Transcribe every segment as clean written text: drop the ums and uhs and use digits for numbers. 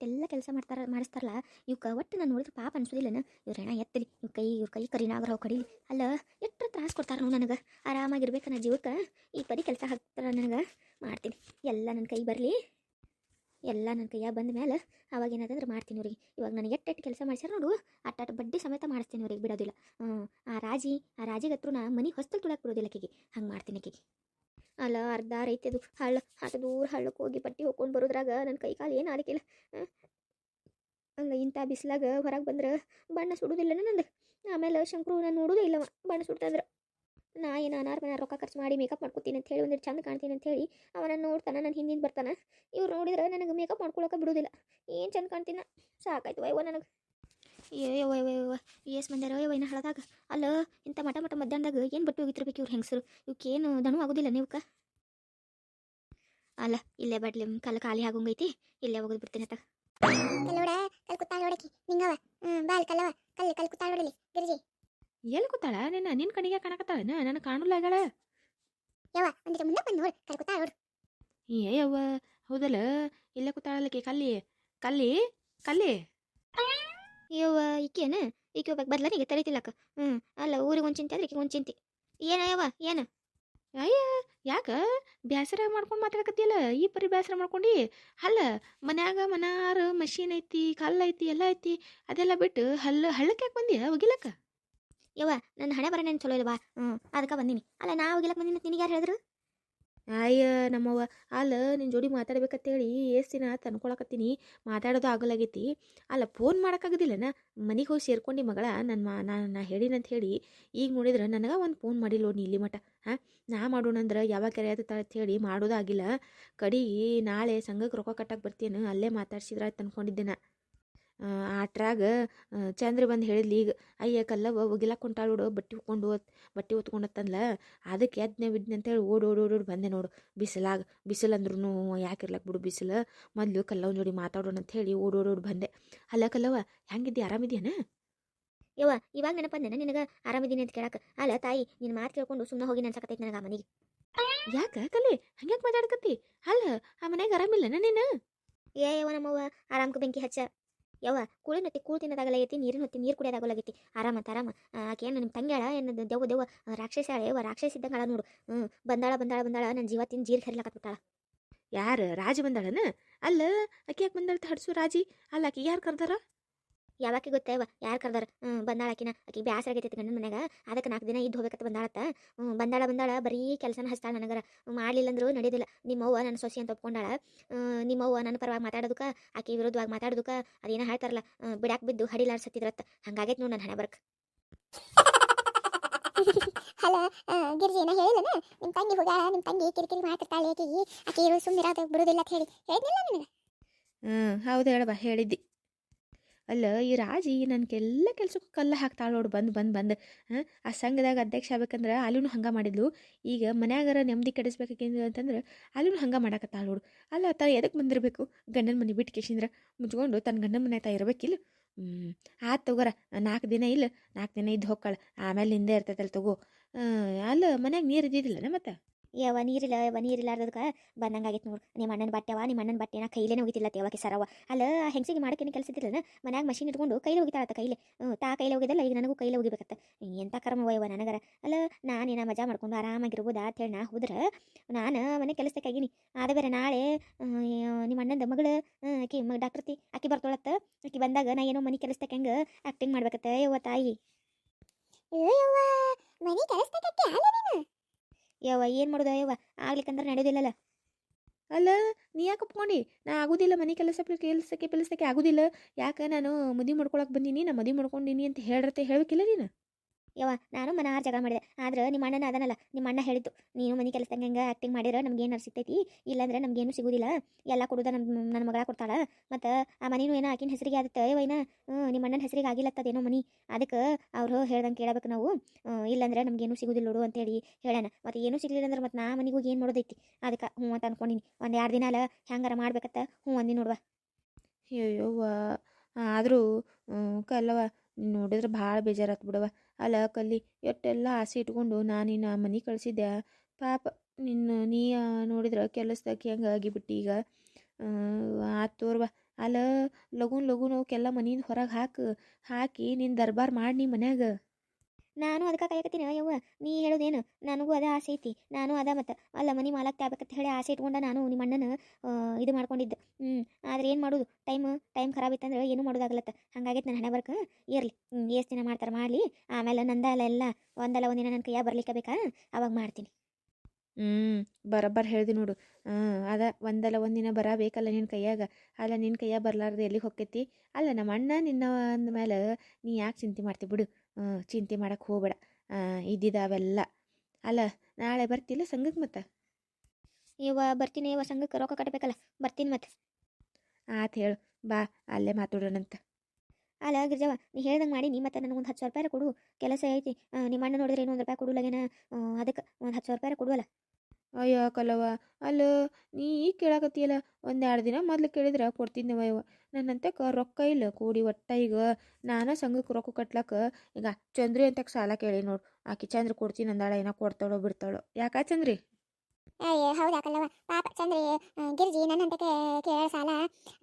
ಇಷ್ಟೆಲ್ಲ ಕೆಲಸ ಮಾಡಿಸ್ತಾರಲ್ಲ ಇವಕ್ಕೆ ಒಟ್ಟು ನಾನು ನೋಡಿದ್ರೆ ಪಾಪ ಅನ್ಸೋದಿಲ್ಲನ ಇವ್ರ ಹೆಣ ಎತ್ತಲಿ ಇವ್ರ ಕೈ ಕರಿನಾಗ್ರ ಅವು ಕಡಿಲಿ ಅಲ್ಲ ಎಷ್ಟು ತ್ರಾಸ ಕೊಡ್ತಾರ ನೀವು ನನಗೆ ಆರಾಮಾಗಿರ್ಬೇಕು ನನ್ನ ಜೀವಕ್ಕೆ ಈ ಪರಿ ಕೆಲಸ ಹಾಕ್ತಾರ ನನಗೆ ಮಾಡ್ತೀನಿ ಎಲ್ಲ ನನ್ನ ಕೈ ಬರಲಿ ಎಲ್ಲ ನನ್ನ ಕೈಯಾಗ ಬಂದ ಮೇಲೆ ಅವಾಗ ಏನಾದಂದ್ರೆ ಮಾಡ್ತೀನಿ ಅವ್ರಿಗೆ ಇವಾಗ ನನಗೆ ಎಟ್ಟು ಕೆಲಸ ಮಾಡ್ಸ್ಯಾರ ನೋಡು ಅಟ್ಟ ಬಡ್ಡಿ ಸಮೇತ ಮಾಡಿಸ್ತೀನಿ ಅವ್ರಿಗೆ ಬಿಡೋದಿಲ್ಲ ಆ ರಾಜಿಗತ್ರು ನಾ ಮನೆ ಹೊಸ್ತಲ್ ತುಳಕ್ಕೆ ಬಿಡೋದಿಲ್ಲ ಆಕೆಗೆ ಹಂಗೆ ಮಾಡ್ತೀನಿ ಆಕೆಗೆ ಅಲ್ಲ ಅರ್ಧ ರೈತೆ ಅದು ಹಳ್ಳ ಅಷ್ಟು ದೂರ ಹಳ್ಳಕ್ಕೆ ಹೋಗಿ ಬಟ್ಟೆ ಹೋಗ್ಕೊಂಡು ಬರೋದ್ರಾಗ ನನ್ನ ಕೈ ಕಾಲು ಏನು ಆಲಿಕ್ಕಿಲ್ಲ ಅಲ್ಲ ಇಂಥ ಬಿಸಿಲಾಗ ಹೊರಗೆ ಬಂದ್ರೆ ಬಣ್ಣ ಸುಡೋದಿಲ್ಲ ನಂದು ಆಮೇಲೆ ಶಂಕರು ನಾನು ನೋಡೋದೇ ಇಲ್ಲವ ಬಣ್ಣ ಸುಡ್ತಂದ್ರೆ ನಾ ಏನು ಅನಾರ್ಮನ ರೊಕ್ಕ ಖರ್ಚು ಮಾಡಿ ಮೇಕಪ್ ಮಾಡ್ಕೊತೀನಿ ಅಂತ ಹೇಳಿ ಒಂದಿಟ್ಟು ಚಂದ ಕಾಣ್ತೀನಿ ಅಂತ ಹೇಳಿ ಅವನ ನೋಡ್ತಾನೆ ನಾನು ಹಿಂದಿನ ಬರ್ತಾನೆ ಇವ್ರು ನೋಡಿದ್ರೆ ನನಗೆ ಮೇಕಪ್ ಮಾಡ್ಕೊಳಕ್ಕೆ ಬಿಡೋದಿಲ್ಲ ಏನು ಚಂದ ಕಾಣ್ತೀನ ಸಾಕಾಯ್ತು ವಯ್ವ ನನಗೆ ಯವ್ವ ಏಸ್ ಮಂದ್ಯಾರ ಯವ್ವ ಇನ್ನು ಹಳದಾಗ ಅಲ್ಲ ಇಂಥ ಮಠ ಮಧ್ಯಾಹ್ನದಾಗ ಏನು ಬಟ್ಟೆ ಹೋಗಿತಿರ್ಬೇಕು ಇವ್ರು ಹೆಂಗಸರು ಇವಕ್ಕೇನು ದಣು ಆಗೋದಿಲ್ಲ ನೀವಕ್ಕ ಅಲ್ಲ ಇಲ್ಲೇ ಬಡ್ಲಿ ಕಲ್ಲು ಖಾಲಿ ಆಗೋಂಗೈತಿ ಇಲ್ಲೇ ಹೋಗೋದು ಬಿಡ್ತೀನಿ ಅತ್ತ ಕಲ್ಲೋಡ ಕಲ್ ಕುತ್ತಾಳ ನೋಡಕಿ ನಿಂಗವ ಬಾಲ್ ಕಲ್ಲವ ಕಲ್ ಕುತ್ತಾಳ ನೋಡಲಿ ಗಿರ್ಜಿ ಎಲ್ಲಿ ಕೂತಾಳ ನಿನ್ನ ಕಣಿಗೆ ಕಾಣಕತ್ತಾಳ ನನಗೆ ಕಾಣಲ್ಲ ಆಗ್ಯಾಳ ಯವ್ವ ಒಂದಿಟ ಮುಂದೆ ಬಂದು ನೋಡು ಕಲ್ ಕುತ್ತಾಳ ನೋಡು ಯವ್ವ ಹೌದಲ್ಲ ಇಲ್ಲೇ ಕೂತಾಳಲ್ಲಕಿ ಕಲ್ಲಿ ಕಲ್ಲಿ ಕಲ್ಲಿ ಯವ್ವ ಈಕೇನು ಈಕೆ ಹೋಗ್ಬೇಕು ಬದ್ಲಾರ ಈಗ ತರೀತಿಲ್ಲಕ್ಕ ಅಲ್ಲ ಊರಿಗೆ ಒಂದು ಚಿಂತೆ ಅಂದ್ರೆ ಈಕೆ ಒಂದು ಚಿಂತೆ ಏನಯ್ಯವ್ವ ಏನು ಅಯ್ಯ ಯಾಕ ಬ್ಯಾಸರ ಮಾಡ್ಕೊಂಡು ಮಾತಾಡಕತ್ತಿಯಲ್ಲ ಈ ಪರಿ ಬ್ಯಾಸರ ಮಾಡ್ಕೊಂಡು ಅಲ್ಲ ಮನ್ಯಾಗ ಮನಾರು ಮಷೀನ್ ಐತಿ ಕಲ್ಲು ಐತಿ ಎಲ್ಲ ಐತಿ ಅದೆಲ್ಲ ಬಿಟ್ಟು ಹಳ್ಳಕ್ಕೆ ಯಾಕೆ ಬಂದಿಯ ಒಗಿಲಕ್ಕ ಯವ್ವ ನನ್ನ ಹಣೆ ಬರ ನಾನು ಚಲೋ ಇಲ್ವಾ ಅದಕ್ಕೆ ಬಂದೀನಿ ಅಲ್ಲ ನಾ ಹೋಗಿಲಕ್ಕೆ ಬಂದಿನಿ ನಿನಗೆ ಯಾರು ಹೇಳಿದ್ರು ಅಯ್ಯ ನಮ್ಮವ್ವ ಅಲ್ಲ ನಿನ್ನ ಜೋಡಿ ಮಾತಾಡ್ಬೇಕಂತೇಳಿ ಎಷ್ಟು ದಿನ ತಂದ್ಕೊಳಕತ್ತೀನಿ ಮಾತಾಡೋದು ಆಗಲಾಗೈತಿ ಅಲ್ಲ ಫೋನ್ ಮಾಡೋಕ್ಕಾಗೋದಿಲ್ಲನ ಮನೆಗೆ ಹೋಗಿ ಸೇರ್ಕೊಂಡು ಮಗಳ ನಾ ಹೇಳಿನಂತ ಹೇಳಿ ಈಗ ನೋಡಿದ್ರೆ ನನಗೆ ಒಂದು ಫೋನ್ ಮಾಡಿಲ್ಲ ನೀ ಇಲ್ಲಿ ಮಟ ಹಾಂ ನಾ ಮಾಡೋಣಂದ್ರೆ ಯಾವಾಗ ಕರೆಯತ್ತ ಅಂತ ಹೇಳಿ ಮಾಡೋದು ಆಗಿಲ್ಲ ಕಡಿಗೆ ನಾಳೆ ಸಂಘಕ್ಕೆ ರೊಕ್ಕ ಕಟ್ಟಕ್ಕೆ ಬರ್ತೀನಿ ಅಲ್ಲೇ ಮಾತಾಡ್ಸಿದ್ರೆ ತಂದ್ಕೊಂಡಿದ್ದೆ ನಾ ಆಟ್ರಾಗ ಚಂದ್ರ ಬಂದು ಹೇಳಿದ್ಲಿ ಈಗ ಅಯ್ಯ ಕಲ್ಲವ ಒಗಿಲಾಕ ಹೊಂಟಾಳು ಬಟ್ಟೆ ಹೊತ್ಕೊಂಡತ್ತಂದ್ಲ ಅದಕ್ಕೆ ಎದ್ನೆ ಬಿದ್ನೆ ಅಂತೇಳಿ ಓಡೋಡಿ ಬಂದೆ ನೋಡು ಬಿಸಿಲು ಅಂದ್ರೂ ಯಾಕಿರ್ಲಕ್ಕೆ ಬಿಡು ಬಿಸಿಲು ಮೊದಲು ಕಲ್ಲವನ ಜೋಡಿ ಮಾತಾಡೋಣ ಅಂತ ಹೇಳಿ ಓಡೋಡಿ ಬಂದೆ ಅಲ್ಲ ಕಲ್ಲವ ಹೆಂಗಿದ್ದಿ ಆರಾಮಿದ್ಯಾನ ಯವ್ವ ಇವಾಗ ನೆನಪಂದೇನ ನಿನಗೆ ಆರಾಮಿದ್ದೀನಿ ಅಂತ ಕೇಳಕ್ಕೆ ಅಲ್ಲ ತಾಯಿ ನಿನ್ನ ಮಾತು ಕೇಳ್ಕೊಂಡು ಸುಮ್ಮನೆ ಹೋಗಿ ನನ್ಸಕತ್ತೈತಿ ನನಗೆ ಆ ಮನೆಗೆ ಯಾಕ ಕಲೆ ಹಂಗ್ಯಾಕೆ ಮಾತಾಡ್ಕತ್ತಿ ಅಲ್ಲ ಆ ಮನೆಗೆ ಆರಾಮಿಲ್ಲನ ನೀನು ಯವ್ವ ನಮ್ಮವ್ವ ಆರಾಮ್ಗೆ ಬೆಂಕಿ ಹಚ್ಚ ಯವ್ವ ಕೂಳಿನ ಹೊತ್ತಿ ಕೂಳು ತಿನ್ನೋದಾಗಲಾಗೈತಿ ನೀರಿನ ಹೊತ್ತಿ ನೀರು ಕುಡಿಯೋದಾಗಲಾಗೈತಿ ಆರಾಮ ಆಕೆ ಏನು ನಿಮ್ಮ ತಂಗ್ಯಾಳ ಏನು ದೆವ್ವ ರಾಕ್ಷಸಾಳ ಯವ್ವ ರಾಕ್ಷಸ ಇದ್ದಂಗೆ ನೋಡು ಬಂದಾಳ ನನ್ನ ಜೀವ ತಿಂದು ಜೀರಿಗೆ ಹರಿಲಾಕತ್ಬಿಟ್ಟಾಳ ಯಾರು ರಾಜಿ ಬಂದಾಳನ ಅಲ್ಲ ಆಕೆ ಯಾಕೆ ಬಂದಾಳ ಹಡ್ಸು ರಾಜಿ ಅಲ್ಲ ಆಕೆ ಯಾರು ಕರ್ದಾರ ಯಾವಾಕೆ ಗೊತ್ತೇವ ಯಾರು ಕರ್ದಾರ ಬಂದಾಳ ಆಕಿ ಬ್ಯಾಸರ ಆಗೈತಿ ಗಂಡನ ಮನ್ಯಾಗ ಅದಕ್ಕೆ 4 ದಿನ ಇದ್ದು ಹೋಗ್ಬೇಕಂತ ಬಂದಾಳ ಬರೀ ಕೆಲಸನ ಹಚ್ತಾಳ ನನಗರ ಮಾಡಲಿಲ್ಲ ಅಂದ್ರು ನಡೆಯೋದಿಲ್ಲ ನಿಮ್ಮವ್ವ ನನ್ನ ಸೊಸಿ ಅಂತ ಒಪ್ಕೊಂಡಾಳ ನಿಮ್ಮವ್ವ ನನ್ನ ಪರವಾಗಿ ಮಾತಾಡೋದಕ್ಕೆ ಆಕೆ ವಿರುದ್ಧವಾಗಿ ಮಾತಾಡೋದಕ್ಕೆ ಅದೇನೋ ಹೇಳ್ತಾರಲ್ಲ ಬಿಡಾಕ್ ಬಿದ್ದು ಹಡಿಲಾಡ್ಸತ್ತಿದ್ರತ್ತ ಹಂಗಾಗೈತೆ ನೋಡಿ ನನ್ನ ಹಣೆ ಬರಕ್ಕೆ ಅಲ್ಲ ಗಿರ್ಜಿ ಏನ ಹೇಳಿದನ ನಿಮ್ಮ ತಂಗಿ ಹೋಗ್ಯಾಳ ನಿಮ್ಮ ತಂಗಿ ಕಿರಿಕಿರಿ ಮಾಡ್ತಿರ್ತಾಳೆ ಆಕೆ ಸುಮ್ಮನಿರೋದು ಬಿಡೋದಿಲ್ಲ ಅಂತ ಹೇಳಿದ್ನಿಲ್ಲ ನಿನಗೆ ಹೌದು ಹೇಳವ ಹೇಳಿದ್ದಿ ಅಲ್ಲ ಈ ರಾಜಿ ನನಗೆಲ್ಲ ಕೆಲ್ಸಕ್ಕೂ ಕಲ್ಲ ಹಾಕ್ತಾಳ ನೋಡು ಬಂದು ಆ ಸಂಘದಾಗ ಅಧ್ಯಕ್ಷ ಆಗ್ಬೇಕಂದ್ರೆ ಅಲ್ಲಿನೂ ಹಂಗೆ ಮಾಡಿದ್ಲು ಈಗ ಮನ್ಯಾಗಾರ ನೆಮ್ಮದಿ ಕೆಡಿಸ್ಬೇಕಾಗಿಂದು ಅಂತಂದ್ರೆ ಅಲ್ಲಿನೂ ಹಂಗೆ ಮಾಡಾಕತ್ತಾಳ ನೋಡು ಅಲ್ಲ ಎದಕ್ಕೆ ಬಂದಿರಬೇಕು ಗಂಡನ ಮನೆ ಬಿಟ್ಟು ಕೇಸಿಂದ್ರೆ ಮುಚ್ಕೊಂಡು ತನ್ನ ಗಂಡನ ಮನೆ ಇರಬೇಕಿಲ್ಲ ಆತು ತಗೋರ 4 ದಿನ ಇಲ್ಲ 4 ದಿನ ಇದ್ದು ಹೋಗ್ಕಾಳ ಆಮೇಲೆ ಹಿಂದೆ ಇರ್ತೈತಲ್ಲ ತಗೋ ಅಲ್ಲ ಮನ್ಯಾಗ ನೀರು ಇದ್ದಿದ್ದಿಲ್ಲನ ಮತ್ತೆ ಯವ್ವ ನೀರಿಲ್ಲಾರ್ದಕ್ಕೆ ಬಂದಂಗಾಗಿತ್ತು ನೋಡು ನಿಮ್ಮ ಅಣ್ಣನ ಬಟ್ಟೆನ ಕೈಲೇ ಹೋಗಿತಿಲ್ಲ ತೇವಕ್ಕೆ ಸರವ ಅಲ್ಲ ಹೆಂಗಸಿಗೆ ಮಾಡೋಕ್ಕೇನು ಕೆಲಸ ಇದ್ದಿಲ್ಲ ಮನ್ಯಾಗ ಮಷೀನ್ ಇಟ್ಕೊಂಡು ಕೈಲಿ ಹೋಗಿತಾಳತ್ತ ಕೈಲಿ ಕೈಲಿ ಹೋಗಿದ್ದಲ್ಲ ಈಗ ನನಗೂ ಕೈಲಿ ಹೋಗಿಬೇಕತ್ತ ಎಂಥ ಕರ್ಮ ವಯವ ನನಗರ ಅಲ್ಲ ನಾನೇನ ಮಜಾ ಮಾಡ್ಕೊಂಡು ಆರಾಮಾಗಿರ್ಬೋದಾ ಅಂತ ಹೇಳಿ ನಾ ಹೋದ್ರೆ ನಾನು ಮನೆ ಕೆಲಸಕ್ಕಾಗಿನಿ ಆದ ಬೇರೆ ನಾಳೆ ನಿಮ್ಮ ಅಣ್ಣಂದ ಮಗಳು ಆಕಿ ಡಾಕ್ಟರ್ತಿ ಆಕಿ ಬರ್ತೋಳತ್ತ ಆಕಿ ಬಂದಾಗ ನಾ ಏನೋ ಮನೆ ಕೆಲಸಕ್ಕೆ ಹೆಂಗೆ ಆ್ಯಕ್ಟಿಂಗ್ ಮಾಡ್ಬೇಕತ್ತ ಯವ್ವ ತಾಯಿ ಮನೆ ಕೆಲಸಕ್ಕೆ ಅಲ್ಲ ನೀನು ಯವ್ವ ಏನು ಮಾಡೋದು ಯವ್ವ ಆಗ್ಲಿಕ್ಕಂದ್ರೆ ನಡೆಯೋದಿಲ್ಲಲ್ಲ ಅಲ್ಲ ನೀ ಯಾಕೆ ಒಪ್ಕೊಂಡು ನಾ ಆಗೋದಿಲ್ಲ ಮನೆ ಕೆಲಸಕ್ಕೆ ಆಗೋದಿಲ್ಲ ಯಾಕೆ ನಾನು ಮದುವೆ ಮಾಡ್ಕೊಳಕ್ಕೆ ಬಂದೀನಿ ನಾ ಮದುವೆ ಮಾಡ್ಕೊಂಡಿನಿ ಅಂತ ಹೇಳಬೇಕಿಲ್ಲ ನೀನು ಯವ್ವ ನಾನು ಮನಾರ್ ಜಗ ಮಾಡಿದೆ ಆದ್ರೆ ನಿಮ್ಮ ಅಣ್ಣನ ಅದನಲ್ಲ ನಿಮ್ಮ ಅಣ್ಣ ಹೇಳಿದ್ದು ನೀನು ಮನೆ ಕೆಲಸ ಹೆಂಗೆ ಆ್ಯಕ್ಟಿಂಗ್ ಮಾಡಿದ್ರೆ ನಮ್ಗೇನು ಸಿಗ್ತೈತಿ ಇಲ್ಲಾಂದ್ರೆ ನಮಗೇನು ಸಿಗೋದಿಲ್ಲ ಎಲ್ಲ ಕೊಡೋದ ನನ್ನ ಮಗಳ ಕೊಡ್ತಾಳೆ ಮತ್ತು ಆ ಮನೇನು ಏನೋ ಆಕಿನ ಹೆಸರಿಗೆ ಆದತ್ತೆ ಯವ್ವನ ನಿಮ್ಮ ಅಣ್ಣನ ಹೆಸರಿಗೆ ಆಗಿಲ್ಲತ್ತದೇನೋ ಮನೆ ಅದಕ್ಕೆ ಅವರು ಹೇಳ್ದಂಗೆ ಕೇಳಬೇಕು ನಾವು ಇಲ್ಲಾಂದ್ರೆ ನಮಗೇನು ಸಿಗೋದಿಲ್ಲ ನೋಡು ಅಂತೇಳಿ ಹೇಳೋಣ ಮತ್ತು ಏನೂ ಸಿಗಲಿಲ್ಲ ಅಂದ್ರೆ ಮತ್ತು ನಾ ಮನೆಗೆ ಹೋಗಿ ಏನು ಮಾಡೋದೈತಿ ಅದಕ್ಕೆ ಹ್ಞೂ ಅಂತ ಅನ್ಕೊಂಡಿನಿ 1-2 ದಿನ ಅಲ್ಲ ಹೆಂಗಾರ ಮಾಡ್ಬೇಕತ್ತ ಹ್ಞೂ ಅಂದಿ ನೋಡುವ ಅಯ್ಯವ್ವ ಆದರೂ ಕಲ್ಲವ ನೋಡಿದ್ರೆ ಭಾಳ ಬೇಜಾರಾತು ಬಿಡವ ಅಲ್ಲ ಕಲ್ಲಿ ಎಷ್ಟೆಲ್ಲ ಆಸೆ ಇಟ್ಕೊಂಡು ನಾನಿನ್ನ ಮನೆ ಕಳಿಸಿದ್ದೆ ಪಾಪ ನೀ ನೋಡಿದ್ರೆ ಕೆಲಸದಾಕಿ ಹಂಗೆ ಆಗಿಬಿಟ್ಟು ಈಗ ಆತು ತೋರ್ವ ಅಲ್ಲ ಲಗುನ್ ಲಗುನ್ ಅವಕ್ಕೆಲ್ಲ ಮನಿಯಿಂದ ಹೊರಗೆ ಹಾಕಿ ನಿನ್ನ ದರ್ಬಾರ್ ಮಾಡಿ ನೀ ಮನ್ಯಾಗ. ನಾನು ಅದಕ್ಕೆ ಕಾಯಕತ್ತೀನಿ ಯವ್ವ. ನೀ ಹೇಳೋದೇನು, ನನಗೂ ಅದ ಆಸೆ ಐತಿ. ನಾನು ಅದ ಮತ್ತು ಅಲ್ಲ ಮನೆ ಮಾಲಕ್ ಆಗ್ಬೇಕಂತ ಹೇಳಿ ಆಸೆ ಇಟ್ಕೊಂಡ ನಾನು ನಿಮ್ಮ ಅಣ್ಣನ ಇದು ಮಾಡ್ಕೊಂಡಿದ್ದೆ. ಆದ್ರೆ ಏನು ಮಾಡೋದು, ಟೈಮ್ ಖರಾಬ್ ಇತ್ತಂದ್ರೆ ಏನೂ ಮಾಡೋದಾಗಲತ್ತ. ಹಂಗಾಗೈತೆ ನನ್ನ ಹಣೆ ಬರ್ಕ. ಇರಲಿ, ಎಷ್ಟು ದಿನ ಮಾಡ್ತಾರೆ ಮಾಡಲಿ. ಆಮೇಲೆ ನಂದಲ್ಲ ಎಲ್ಲ ಒಂದಲ್ಲ ಒಂದಿನ ನನ್ನ ಕೈಯಾಗ ಬರ್ಲಿಕ್ಕೆ ಬೇಕಾ, ಅವಾಗ ಮಾಡ್ತೀನಿ. ಬರಬ್ಬರ್ ಹೇಳ್ದಿ ನೋಡು. ಅದ ಒಂದಲ್ಲ ಒಂದಿನ ಬರಬೇಕಲ್ಲ ನಿನ್ನ ಕೈಯಾಗ. ಅಲ್ಲ ನಿನ್ನ ಕೈಯಾಗ ಬರ್ಲಾರ್ದು ಎಲ್ಲಿಗೆ ಹೊಕ್ಕೈತಿ. ಅಲ್ಲ ನಮ್ಮ ಅಣ್ಣ ನಿನ್ನ ಅಂದಮೇಲೆ ನೀ ಯಾಕೆ ಚಿಂತೆ ಮಾಡ್ತಿ ಬಿಡು. ಚಿಂತೆ ಮಾಡಕ್ಕೆ ಹೋಗ್ಬೇಡ. ಇದ್ದಿದ್ದಾವೆಲ್ಲ. ಅಲ್ಲ ನಾಳೆ ಬರ್ತಿಲ್ಲ ಸಂಘಕ್ಕೆ ಮತ್ತೆ? ಇವ ಬರ್ತೀನಿ, ಇವ ಸಂಘಕ್ಕೆ ರೊಕ್ಕ ಕಟ್ಟಬೇಕಲ್ಲ, ಬರ್ತೀನಿ ಮತ್ತೆ. ಆತು ಹೇಳು, ಬಾ ಅಲ್ಲೇ ಮಾತಾಡೋಣಂತ. ಅಲ್ಲ ಗಿರ್ಜವ, ನೀ ಹೇಳ್ದಂಗೆ ಮಾಡಿ. ನೀ ಮತ್ತೆ ನನಗೊಂದು 10,000 ರೂಪಾಯಿ ಕೊಡು, ಕೆಲಸ ಐತಿ. ನಿಮ್ಮ ಅಣ್ಣ ನೋಡಿದ್ರೆ ಇನ್ನೊಂದು ರೂಪಾಯಿ ಕೊಡಲಾಗೇನ. ಅದಕ್ಕೆ ಒಂದು 10,000 ರೂಪಾಯಿ ಕೊಡುವಲ್ಲ. ಅಯ್ಯೋ ಕಲವ, ಅಲ್ಲ ನೀ ಈಗ ಕೇಳಾಕತ್ತೀಯಲ್ಲ. ಒಂದೆರಡು ದಿನ ಮೊದ್ಲು ಕೇಳಿದ್ರೆ ಕೊಡ್ತಿದ್ನವ ಇವ. ನನ್ನಂತಕ್ಕೆ ರೊಕ್ಕ ಇಲ್ಲ ಕೂಡಿ ಒಟ್ಟ. ಈಗ ನಾನು ಸಂಘಕ್ಕೆ ರೊಕ್ಕ ಕಟ್ಲಕ್ಕ ಈಗ ಚಂದ್ರಿ ಅಂತಕ್ಕೆ ಸಾಲ ಕೇಳಿ ನೋಡು. ಆಕಿ ಚಂದ್ರ ಕೊಡ್ತೀನಿ ಅಂದಾಳ, ಏನೋ ಕೊಡ್ತಾಳೋ ಬಿಡ್ತಾಳೋ. ಯಾಕೆ ಚಂದ್ರಿ? ಅಯ್ಯೋ ಹೌದಾಕಲ್ಲವ, ಪಾಪ ಚಂದ್ರಿ. ಗಿರ್ಜಿ ನನ್ನಂತ ಕೇಳ ಸಾಲ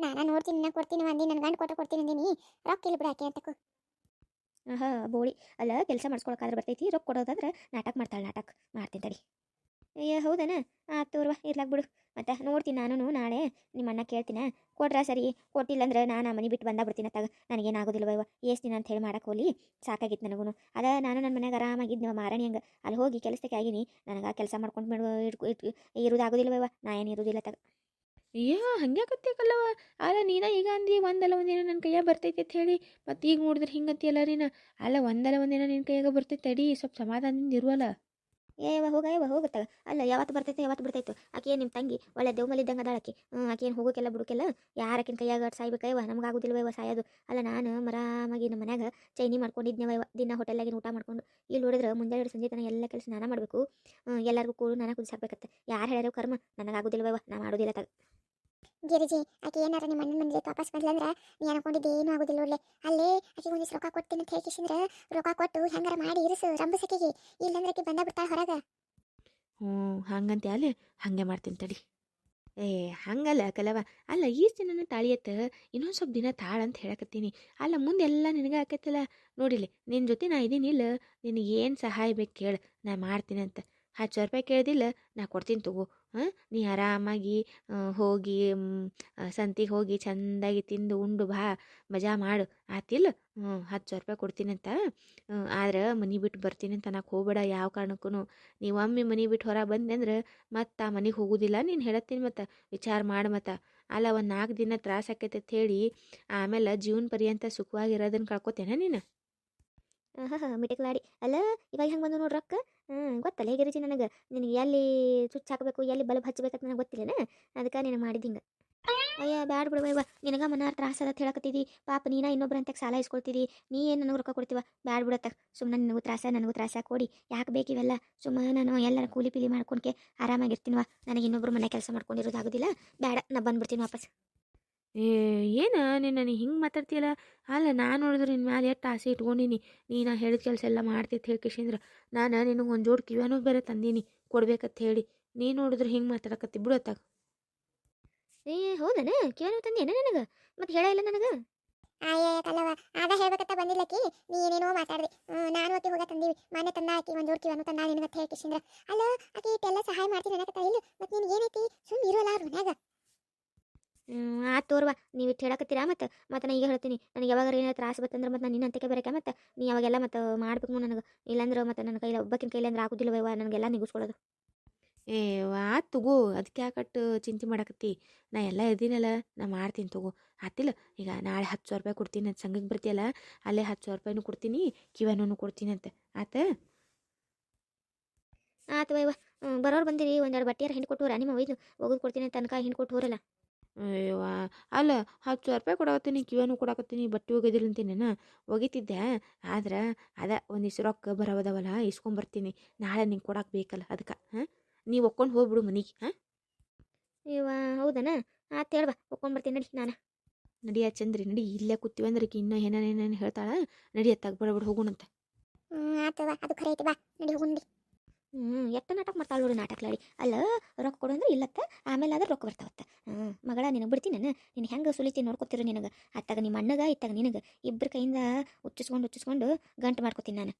ನಾನು ನೋಡ್ತೀನಿ, ನಾ ಕೊಡ್ತೀನಿ ಅಂದಿ. ನನ್ನ ಗಂಡು ಕೊಡ್ತೀನಿ ಅಂದಿನಿ. ರೊಕ್ಕ ಇಲ್ಲಿ ಬಿಡಾಕಿ ಅಂತಕ್ಕು. ಬೋಳಿ. ಅಲ್ಲ ಕೆಲಸ ಮಾಡಿಸ್ಕೊಳಕ್ಕಾದ್ರೆ ಬರ್ತೈತಿ, ರೊಕ್ಕ ಕೊಡೋದಾದ್ರೆ ನಾಟಕ ಮಾಡ್ತಾಳೆ. ನಾಟಕ ಮಾಡ್ತೀನಿ ತಡಿ. ಅಯ್ಯ ಹೌದನ? ಆತು ತೋರ್ವ, ಇರ್ಲಾಕ್ ಬಿಡು. ಮತ್ತೆ ನೋಡ್ತೀನಿ ನಾನು ನಾಳೆ ನಿಮ್ಮ ಅಣ್ಣ ಕೇಳ್ತೀನಿ. ಕೊಟ್ರ ಸರಿ, ಕೊಟ್ಟಿಲ್ಲ ಅಂದ್ರೆ ನಾನು ಆ ಮನೆ ಬಿಟ್ಟು ಬಿಡ್ತೀನಿ. ಅತ್ತಾಗ ನನಗೇನಾಗೋದಿಲ್ಲ ಇವ. ಎಷ್ಟು ದಿನ ಅಂತ ಹೇಳಿ ಮಾಡಕ್ಕೆ ಹೋಲಿ, ಸಾಕಾಗಿತ್ತು ನನಗೂ. ಅದ ನಾನು ನನ್ನ ಮನ್ಯಾಗ ಆರಾಮಾಗಿದ್ದು ಮಾರಾಣಿ ಹಂಗೆ ಅಲ್ಲಿ ಹೋಗಿ ಕೆಲಸಕ್ಕೆ ಆಗಿನಿ. ನನಗೆ ಕೆಲಸ ಮಾಡ್ಕೊಂಡು ಇರೋದಾಗೋದಿಲ್ಲ ಇವ. ನಾ ಏನು ಇರೋದಿಲ್ಲ ತಗ. ಅಯ್ಯೋ ಹಂಗ್ಯಾಕತ್ತಿ ಕಲ್ಲವ. ಅಲ್ಲ ನೀನ ಈಗ ಅಂದಿ ಒಂದಲ್ಲ ಒಂದಿನ ನನ್ನ ಕೈಯಾಗ ಬರ್ತೈತಿ ಅಂತ ಹೇಳಿ. ಮತ್ತು ಈಗ ನೋಡಿದ್ರೆ ಹಿಂಗಂತಿಯಲ್ಲ ನೀನು. ಅಲ್ಲ ಒಂದಲ್ಲ ಒಂದಿನ ನಿನ್ನ ಕೈಯಾಗ ಬರ್ತೈತಿ, ತಡಿ ಸ್ವಲ್ಪ ಸಮಾಧಾನದಿಂದ ಇರುವಲ್ಲ. ಯವ್ವ ಹೋಗುತ್ತಾಗ. ಅಲ್ಲ ಯಾವತ್ತು ಬರ್ತೈತೆ ಯಾವತ್ತು ಬಿಡ್ತೈತು. ಆಕೆ ನಿಮ್ಮ ತಂಗಿ ಒಳ್ಳೆ ದೇವಮಲ್ಲಿದ್ದಂಗೆ ಅದಾಳಕಿ. ಆಕೆ ಏನು ಹೋಗೋಕೆಲ್ಲ ಬಿಡೋಕೆಲ್ಲ. ಯಾರಕ್ಕಿನ ಕೈಯಾಗ ಸಾಯ್ಬೇಕವ, ನಮಗಾಗೋದಿಲ್ವ ಇವ ಸಾಯೋದು. ಅಲ್ಲ ನಾನು ಮರಾಮಾಗಿ ನಮ್ಮ ಮನ್ಯಾಗ ಚೈನಿ ಮಾಡ್ಕೊಂಡಿದ್ನೇವ ಇವ. ದಿನ ಹೋಟೆಲ್ನಾಗಿನ ಊಟ ಮಾಡ್ಕೊಂಡು ಇಲ್ಲಿ ನೋಡಿದ್ರೆ ಮುಂಜಾನೆ ಸಂಜೆ ತನಕ ಎಲ್ಲ ಕೆಲಸ ನಾನು ಮಾಡಬೇಕು. ಎಲ್ಲರಿಗೂ ಕೂಡ ನಾನು ಕುದಿಸಾಕ್ಬೇಕತ್ತೆ. ಯಾರು ಹೇಳ್ಯಾರ ಕರ್ಮ, ನನಗಾಗೋದಿಲ್ವ ಇವ. ನಾ ಮಾಡೋದಿಲ್ಲ ತಗ. ಗಿರಿಜಿ, ಆಕೆ ಏನಾರ ನಿಮ್ಮ ಅಣ್ಣನ ಮನೆಗೆ ವಾಪಸ್ ಬಂದ್ಲಂದ್ರೆ ನೀ ಅನ್ಕೊಂಡಿದ್ದೆ ಏನೂ ಆಗೋದಿಲ್ಲ. ಒಳ್ಳೆ ಅಲ್ಲೇ ಆಕೆ ಒಂದಿಷ್ಟು ರೊಕ್ಕ ಕೊಡ್ತೀನಿ ಅಂತ ಹೇಳಿಸಿದ್ರೆ ರೊಕ್ಕ ಕೊಟ್ಟು ಹೆಂಗಾರ ಮಾಡಿ ಇರಿಸು ರಂಬಸಕಿಗೆ. ಇಲ್ಲಂದ್ರೆ ಆಕೆ ಬಂದ ಬಿಡ್ತಾಳೆ ಹೊರಗೆ. ಹಂಗಂತೆ ಅಲ್ಲೇ ಹಾಗೆ ಮಾಡ್ತೀನಿ ತಡಿ. ಹಂಗಲ್ಲ ಕಲವ. ಅಲ್ಲ ಈಸ್ ದಿನ ತಾಳಿ ಎತ್ತ ಇನ್ನೊಂದು ಸ್ವಲ್ಪ ದಿನ ತಾಳ ಅಂತ ಹೇಳಕತ್ತೀನಿ. ಅಲ್ಲ ಮುಂದೆಲ್ಲ ನಿನಗೆ ಆಕೈತಲ್ಲ. ನೋಡಿಲಿ ನಿನ್ನ ಜೊತೆ ನಾ ಇದ್ದೀನಿಲ್ಲ. ನಿನಗೆ ಏನು ಸಹಾಯ ಬೇಕು ಕೇಳು, ನಾ ಮಾಡ್ತೀನಿ ಅಂತ. 10,000 ರೂಪಾಯಿ ಕೇಳ್ದಿಲ್ಲ, ನಾ ಕೊಡ್ತೀನಿ ತಗೋ. ನೀ ಆರಾಮಾಗಿ ಹೋಗಿ ಸಂತಿಗೆ ಹೋಗಿ ಚೆಂದಾಗಿ ತಿಂದು ಉಂಡು ಬಾ, ಮಜಾ ಮಾಡು. ಆತಿಲ್ಲ? 10,000 ರೂಪಾಯಿ ಕೊಡ್ತೀನಿ ಅಂತ. ಆದ್ರೆ ಮನೆ ಬಿಟ್ಟು ಬರ್ತೀನಿ ಅಂತ ಅನ್ನಕ್ಕೆ ಹೋಗ್ಬೇಡ ಯಾವ ಕಾರಣಕ್ಕೂ. ನೀವು ಒಮ್ಮೆ ಮನೆ ಬಿಟ್ಟು ಹೊರ ಬಂದೆ ಅಂದ್ರೆ ಮತ್ತು ಆ ಮನೆಗೆ ಹೋಗೋದಿಲ್ಲ. ನೀನು ಹೇಳತ್ತೀನಿ ಮತ್ತು ವಿಚಾರ ಮಾಡಿ ಮತ್ತು. ಅಲ್ಲ ಒಂದು 4 ದಿನ ತ್ರಾಸ ಆಕೈತೆ ಅಂತ ಹೇಳಿ ಆಮೇಲೆ ಜೀವನ ಪರ್ಯಂತ ಸುಖವಾಗಿರೋದನ್ನು ಕಳ್ಕೊತೇನೆ ನೀನು. ಮಿಟಿಕ್ಲಾಡಿ. ಅಲ್ಲ ಇವಾಗ ಹೆಂಗೆ ಬಂದು ನೋಡ್ರಿ ರೊಕ್ಕ. ಗೊತ್ತಲ್ಲ ಹೇಗಿರಿಜಿ ನನಗೆ. ನಿನಗೆ ಎಲ್ಲಿ ಚುಚ್ಚು ಹಾಕಬೇಕು, ಎಲ್ಲಿ ಬಲ್ಬ್ ಹಚ್ಚಬೇಕಂತ ನನಗೆ ಗೊತ್ತಿಲ್ಲನ. ಅದಕ್ಕೆ ನಿನಗೆ ಮಾಡಿದ್ದು ಹಿಂಗೆ. ಅಯ್ಯ ಬ್ಯಾಡ ಬಿಡುವ ಇವ. ನಿನಗೆ ಮನಾರ್ ತ್ರಾಸ ಅದ ಹೇಳಕತ್ತಿದ್ದಿ. ಪಾಪ ನೀನ ಇನ್ನೊಬ್ರು ಅಂತ ಸಾಲ ಇಸ್ಕೊಳ್ತಿದ್ದಿ. ನೀ ಏನು ನನಗೆ ರೊಕ್ಕ ಕೊಡ್ತೀವ? ಬ್ಯಾಡ ಬಿಡತ್ತ. ಸುಮ್ಮನೆ ನನಗೂ ತ್ರಾಸ ಕೊಡಿ. ಯಾಕೆ ಬೇಕಿವೆಲ್ಲ? ಸುಮ್ಮನೆ ನಾನು ಎಲ್ಲರ ಕೂಲಿ ಪೀಲಿ ಮಾಡ್ಕೊಂಡ್ಕೆ ಆರಾಮಾಗಿರ್ತೀನಿವ. ನನಗೆ ಇನ್ನೊಬ್ರು ಮನೆ ಕೆಲಸ ಮಾಡ್ಕೊಂಡಿರೋದಾಗೋದಿಲ್ಲ. ಬೇಡ, ನಾ ಬಂದ್ಬಿಡ್ತೀನಿ ವಾಪಸ್. ಏನು ನೀನು ಹಿಂಗೆ ಮಾತಾಡ್ತೀಯಲ್ಲ. ಅಲ್ಲ ನಾನು ನೋಡಿದ್ರೆ ನಿನ್ನ ಮ್ಯಾಲೆ ಎಷ್ಟು ಆಸೆ ಇಟ್ಕೊಂಡಿನಿ. ನೀನು ಹೇಳಿದ ಕೆಲಸ ಎಲ್ಲ ಮಾಡ್ತಿತ್ತು ಹೇಳ್ಕೇಶಂದ್ರೆ ನಾನು ನಿನಗೆ ಒಂದು ಜೋಡಿ ಕಿವ್ಯಾನೂ ಬೇರೆ ತಂದೀನಿ ಕೊಡ್ಬೇಕಂತ ಹೇಳಿ. ನೀನು ನೋಡಿದ್ರೆ ಹಿಂಗೆ ಮಾತಾಡಕತ್ತಿ ಬಿಡತ್ತಾಗ. ಹೌದನ? ಕಿವನು ತಂದೇನ ನನಗೆ? ಮತ್ತೆ ಹೇಳ ಇಲ್ಲ ನನಗೆ. ಕಲ್ಲವ, ಆಗ ಹೇಳ್ಬೇಕಂತ ಬಂದಿಲ್ಲಕಿ. ನೀ ಏನೇನೋ ಮಾತಾಡ್ರಿ. ನಾನು ಆಕಿ ಹೋಗ ತಂದೀವಿ. ಮನೆ ತಂದ ಆಕಿ ಒಂದು ಜೋಡಿ ಕಿವನು ತಂದ ನಿನಗತ್ತ ಹೇಳ್ಕೇಶಂದ್ರ. ಅಲ್ಲ ಆಕಿ ಇಟ್ಟೆಲ್ಲ ಸಹಾಯ ಮಾಡ್ತೀನಿ ಅನ್ನಕತ್ತ ಇಲ್ಲ. ಮತ್ತೆ ನಿನ್ಗೆ ಏನೈತಿ? ಸುಮ್ಮನೆ ಇರೋಲ್ಲ ಅವ್ರ ಮನ್ಯಾಗ. ಆತು ತೋರ್ವ, ನೀವು ಇಟ್ಟು ಹೇಳಕತ್ತೀರಾ. ಮತ್ತೆ ನಾ ಈಗ ಹೇಳ್ತೀನಿ. ನನಗೆ ಯಾವಾಗ ಏನಾರು ತ್ರಾಸ ಬತ್ತಂದ್ರೆ ಮತ್ತೆ ನಾನು ನಿನ್ನ ಅಂತಕ್ಕೆ ಬರೋಕೆ ಮತ್ತೆ ನೀ ಅವಾಗೆಲ್ಲ ಮತ್ತೆ ಮಾಡ್ಬೇಕು ನನಗೆ. ಇಲ್ಲಾಂದ್ರೆ ಮತ್ತೆ ನನ್ನ ಕೈಲಿ ಒಬ್ಬಕ್ಕಿನ ಕೈಲಿ ಅಂದ್ರೆ ಆಗೋದಿಲ್ಲವ ನನಗೆಲ್ಲ ನಿಗಿಸ್ಕೊಳ್ಳೋದು. ಆತು ತಗೋ, ಅದಕ್ಕೆ ಯಾಕಟ್ಟು ಚಿಂತೆ ಮಾಡಕತ್ತಿ. ನಾ ಎಲ್ಲ ಇದ್ದೀನಲ್ಲ, ನಾ ಮಾಡ್ತೀನಿ ತಗೋ. ಆತಿಲ್ಲ? ಈಗ ನಾಳೆ 10,000 ರೂಪಾಯಿ ಕೊಡ್ತೀನಿ ಅಂತ ಸಂಘಕ್ಕೆ ಬರ್ತೀಯಲ್ಲ, ಅಲ್ಲೇ 10,000 ರೂಪಾಯಿನೂ ಕೊಡ್ತೀನಿ, ಕಿವನೂ ಕೊಡ್ತೀನಿ ಅಂತ. ಆತು ವಯ್ವ. ಬರೋರು ಬಂದಿರಿ, ಒಂದೆರಡು ಬಟ್ಟೆಯಾರ ಹಿಂಡು ಕೊಟ್ಟು ಹೋರ. ನಿಮ್ಮ ಒಯ್ದು ಒಗದು ಕೊಡ್ತೀನಿ ತನಕ ಹಿಂಡು ಕೊಟ್ಟು ಹೋರಲ್ಲ. ಅಯ್ಯವ್ವ, ಅಲ್ಲ 10,000 ರೂಪಾಯಿ ಕೊಡಕತ್ತೀನಿ, ಕಿವನೂ ಕೊಡಕತ್ತೀನಿ, ಬಟ್ಟೆ ಒಗೆದಿಲ್ಲ ಅಂತೀನೇನ? ಒಗಿತಿದ್ದೆ. ಆದ್ರೆ ಒಂದಿಷ್ಟು ರೊಕ್ಕ ಬರೋದವಲ್ಲ, ಇಸ್ಕೊಂಬರ್ತೀನಿ. ನಾಳೆ ನಿಂಗೆ ಕೊಡಕ್ಕೆ ಬೇಕಲ್ಲ, ಅದಕ್ಕೆ. ನೀವು ಒಕ್ಕೊಂಡು ಹೋಗ್ಬಿಡು ಮನೆಗೆ. ಹೌದನ? ಆತು ಹೇಳ್ಬಾ, ಒಕ್ಕೊಂಬರ್ತೀನಿ ನಡಿ ನಾನು. ನಡಿಯ ಚಂದ್ರಿ, ನಡಿ. ಇಲ್ಲೇ ಕೂತೀವಿ ಅಂದ್ರೆ ಇನ್ನೂ ಏನೇನೇನು ಹೇಳ್ತಾಳ. ನಡಿಯತ್ತಾಗ ಬಡಬಡ ಹೋಗೋಣಂತ. ಆತವ, ಅದು ಖರೆ ಐತಿ. ಬಾ ನಡಿ ಹೋಗುಂಡಿ. ಎಷ್ಟ ನಾಟಕ ಮಾಡ್ತಾಳೆ ನೋಡಿ ನಾಟಕಲಾಡಿ ಅಲ್ಲ ರೊಕ್ಕ ಕೊಡು ಅಂದ್ರೆ ಇಲ್ಲತ್ತ ಆಮೇಲೆ ಆದ್ರೆ ರೊಕ್ಕ ಬರ್ತಾವತ್ತ ಮಗಳ ನಿನಗೆ ಬಿಡ್ತೀನಿ ನಾನು ನಿನ್ನ ಹೆಂಗೆ ಸುಲಿತಿ ನೋಡ್ಕೊತಿರು ನಿನಗೆ ಅತ್ತಾಗ ನಿಮ್ಮ ಅಣ್ಣಗ ಇತ್ತಾಗ ನಿನಗೆ ಇಬ್ಬರ ಕೈಯಿಂದ ಉಚ್ಚಿಸ್ಕೊಂಡು ಗಂಟು ಮಾಡ್ಕೊತೀನಿ ನಾನು